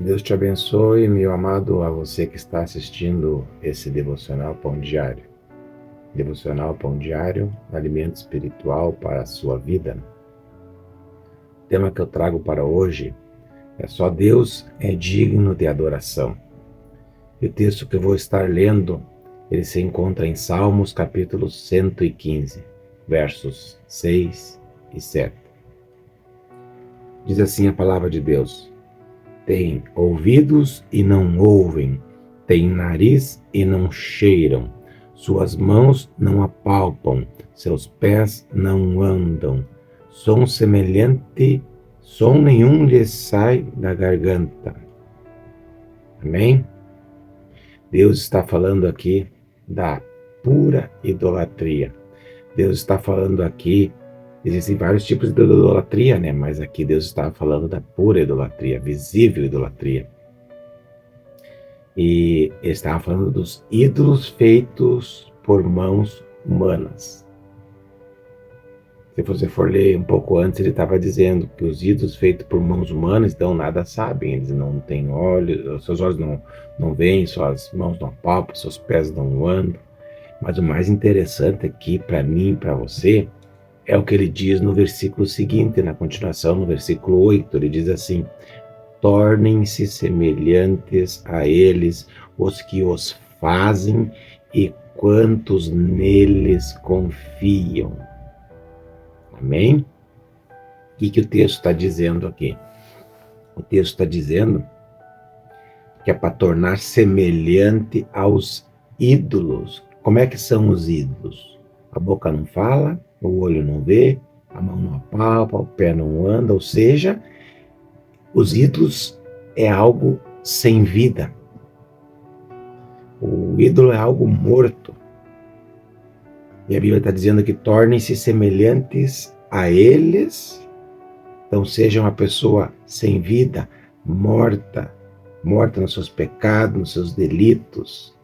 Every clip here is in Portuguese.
Deus te abençoe, meu amado, a você que está assistindo esse Devocional Pão Diário. Devocional Pão Diário, alimento espiritual para a sua vida. O tema que eu trago para hoje é Só Deus é digno de adoração. E o texto que eu vou estar lendo, ele se encontra em Salmos capítulo 115, versos 6 e 7. Diz assim a palavra de Deus: Têm ouvidos e não ouvem, têm nariz e não cheiram, suas mãos não apalpam, seus pés não andam. Som nenhum lhes sai da garganta. Amém? Deus está falando aqui da pura idolatria. Deus está falando aqui, existem vários tipos de idolatria, né? Mas aqui Deus está falando da pura idolatria, visível idolatria. E ele estava falando dos ídolos feitos por mãos humanas. Se você for ler um pouco antes, ele estava dizendo que os ídolos feitos por mãos humanas, então nada sabem, eles não têm olhos, seus olhos não veem, suas mãos não apalpam, seus pés não andam. Mas o mais interessante aqui para mim e para você é o que ele diz no versículo seguinte, na continuação, no versículo 8, ele diz assim: tornem-se semelhantes a eles os que os fazem e quantos neles confiam. Amém? O que o texto está dizendo aqui? O texto está dizendo que é para tornar semelhante aos ídolos. Como é que são os ídolos? A boca não fala, o olho não vê, a mão não apalpa, o pé não anda, ou seja, os ídolos é algo sem vida. O ídolo é algo morto. E a Bíblia está dizendo que tornem-se semelhantes a eles. Então seja uma pessoa sem vida, morta nos seus pecados, nos seus delitos.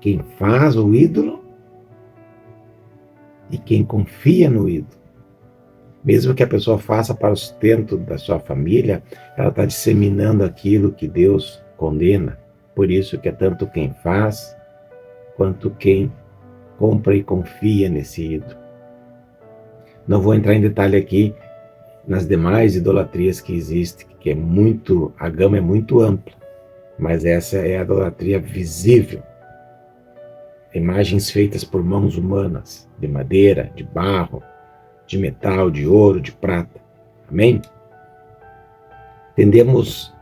Quem faz o ídolo e quem confia no ídolo. Mesmo que a pessoa faça para o sustento da sua família, ela está disseminando aquilo que Deus condena. Por isso que é tanto quem faz, quanto quem compra e confia nesse ídolo. Não vou entrar em detalhe aqui nas demais idolatrias que existem, que a gama é muito ampla, mas essa é a idolatria visível. Imagens feitas por mãos humanas, de madeira, de barro, de metal, de ouro, de prata. Amém? Tendemos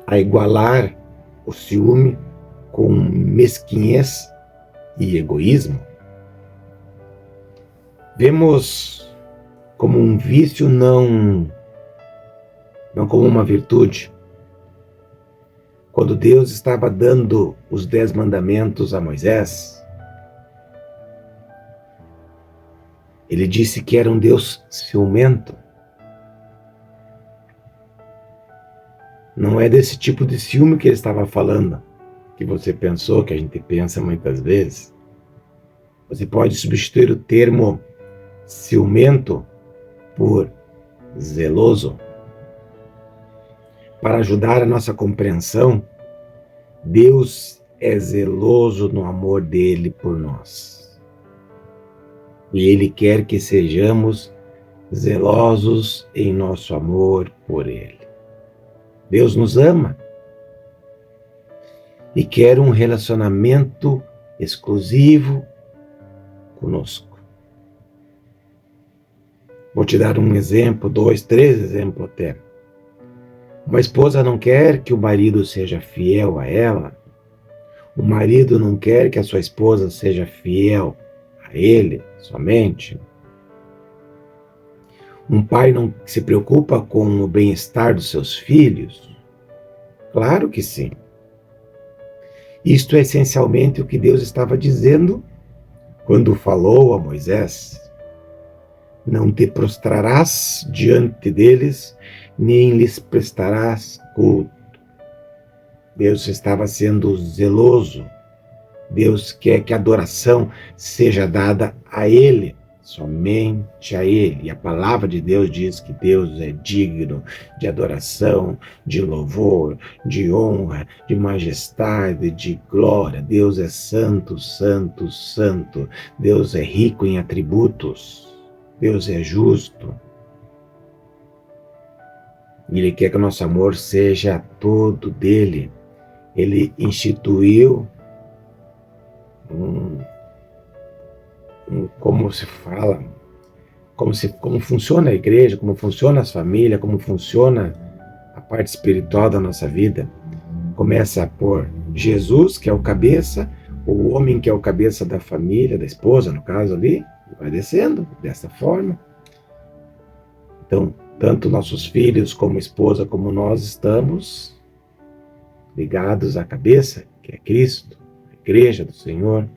a igualar o ciúme com mesquinhez e egoísmo. Vemos como um vício, não como uma virtude. Quando Deus estava dando os 10 mandamentos a Moisés, ele disse que era um Deus ciumento. Não é desse tipo de ciúme que ele estava falando, que você pensou, que a gente pensa muitas vezes. Você pode substituir o termo ciumento por zeloso. Para ajudar a nossa compreensão, Deus é zeloso no amor dele por nós. E ele quer que sejamos zelosos em nosso amor por ele. Deus nos ama e quer um relacionamento exclusivo conosco. Vou te dar um exemplo, 2, 3 exemplos até. Uma esposa não quer que o marido seja fiel a ela. O marido não quer que a sua esposa seja fiel a ele somente. Um pai não se preocupa com o bem-estar dos seus filhos? Claro que sim. Isto é essencialmente o que Deus estava dizendo quando falou a Moisés: não te prostrarás diante deles, nem lhes prestarás culto. Deus estava sendo zeloso. Deus quer que a adoração seja dada a Ele somente a Ele. E a palavra de Deus diz que Deus é digno de adoração, de louvor, de honra, de majestade, de glória. Deus é santo, santo, santo. Deus é rico em atributos. Deus é justo. E Ele quer que o nosso amor seja todo dele. Ele instituiu como se fala, como funciona a igreja, como funciona as famílias, como funciona a parte espiritual da nossa vida. Começa por Jesus, que é o cabeça, o homem que é o cabeça da família, da esposa, no caso ali, vai descendo dessa forma. Então, tanto nossos filhos como esposa, como nós estamos ligados à cabeça, que é Cristo, a igreja do Senhor.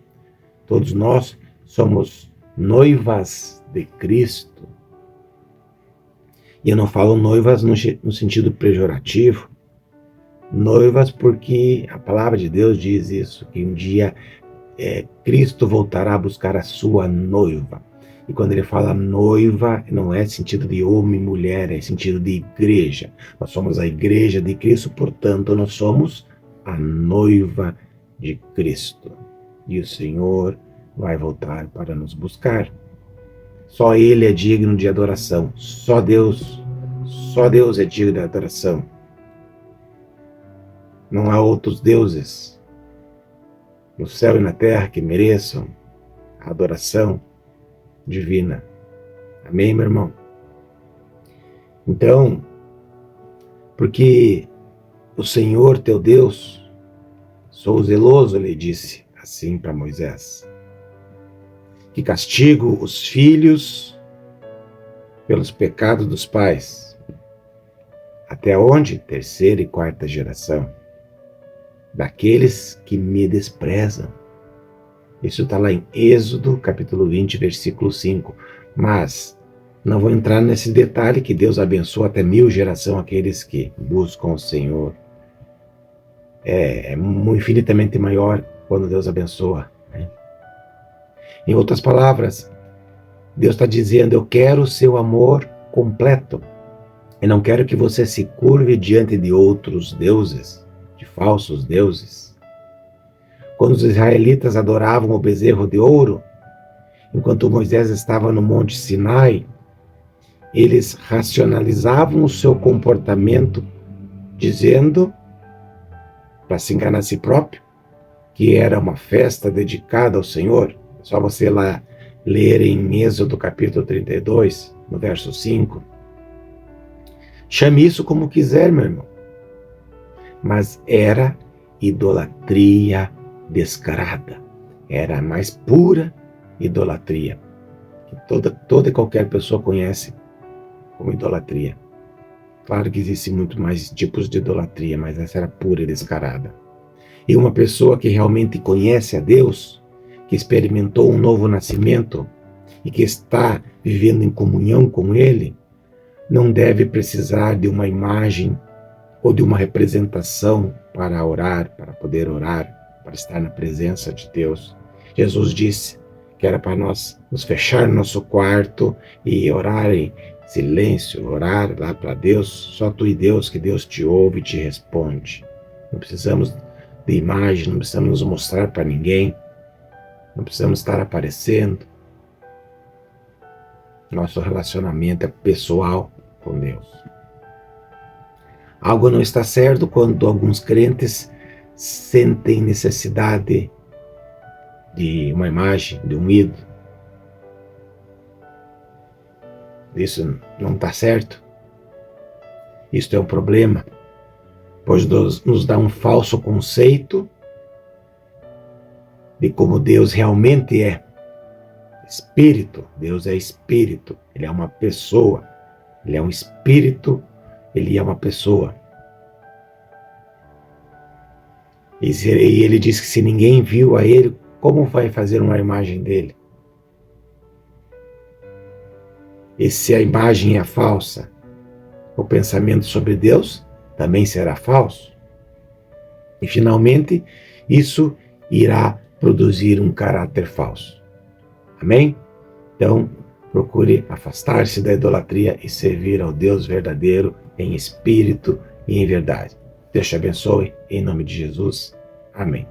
Todos nós somos noivas de Cristo. E eu não falo noivas no sentido pejorativo. Noivas porque a palavra de Deus diz isso, que um dia Cristo voltará a buscar a sua noiva. E quando ele fala noiva, não é sentido de homem e mulher, é sentido de igreja. Nós somos a igreja de Cristo, portanto, nós somos a noiva de Cristo. E o Senhor vai voltar para nos buscar. Só Ele é digno de adoração. Só Deus é digno de adoração. Não há outros deuses no céu e na terra que mereçam a adoração divina. Amém, meu irmão? Então, porque o Senhor teu Deus, sou zeloso, ele disse assim para Moisés, que castigo os filhos pelos pecados dos pais, até onde? 3ª e 4ª geração, daqueles que me desprezam. Isso está lá em Êxodo, capítulo 20, versículo 5. Mas não vou entrar nesse detalhe que Deus abençoa até 1000 gerações aqueles que buscam o Senhor. É infinitamente maior quando Deus abençoa. Né? Em outras palavras, Deus está dizendo, eu quero o seu amor completo. Eu não quero que você se curve diante de outros deuses, de falsos deuses. Quando os israelitas adoravam o bezerro de ouro, enquanto Moisés estava no Monte Sinai, eles racionalizavam o seu comportamento, dizendo, para se enganar a si próprio, que era uma festa dedicada ao Senhor. É só você lá ler em Êxodo capítulo 32, no verso 5. Chame isso como quiser, meu irmão. Mas era idolatria descarada. Era a mais pura idolatria, que toda e qualquer pessoa conhece como idolatria. Claro que existem muito mais tipos de idolatria, mas essa era pura e descarada. E uma pessoa que realmente conhece a Deus, que experimentou um novo nascimento e que está vivendo em comunhão com Ele, não deve precisar de uma imagem ou de uma representação para orar, para poder orar, para estar na presença de Deus. Jesus disse que era para nós nos fechar no nosso quarto e orar em silêncio, orar lá para Deus, só tu e Deus, que Deus te ouve e te responde. Não precisamos de imagem, não precisamos nos mostrar para ninguém, não precisamos estar aparecendo. Nosso relacionamento é pessoal com Deus. Algo não está certo quando alguns crentes sentem necessidade de uma imagem, de um ídolo. Isso não está certo. Isto é um problema, pois nos dá um falso conceito de como Deus realmente é. Espírito, Deus é espírito, Ele é uma pessoa, Ele é um espírito, Ele é uma pessoa. E Ele diz que se ninguém viu a Ele, como vai fazer uma imagem dele? E se a imagem é falsa, o pensamento sobre Deus também será falso. E finalmente, isso irá produzir um caráter falso. Amém? Então, procure afastar-se da idolatria e servir ao Deus verdadeiro em espírito e em verdade. Deus te abençoe, em nome de Jesus. Amém.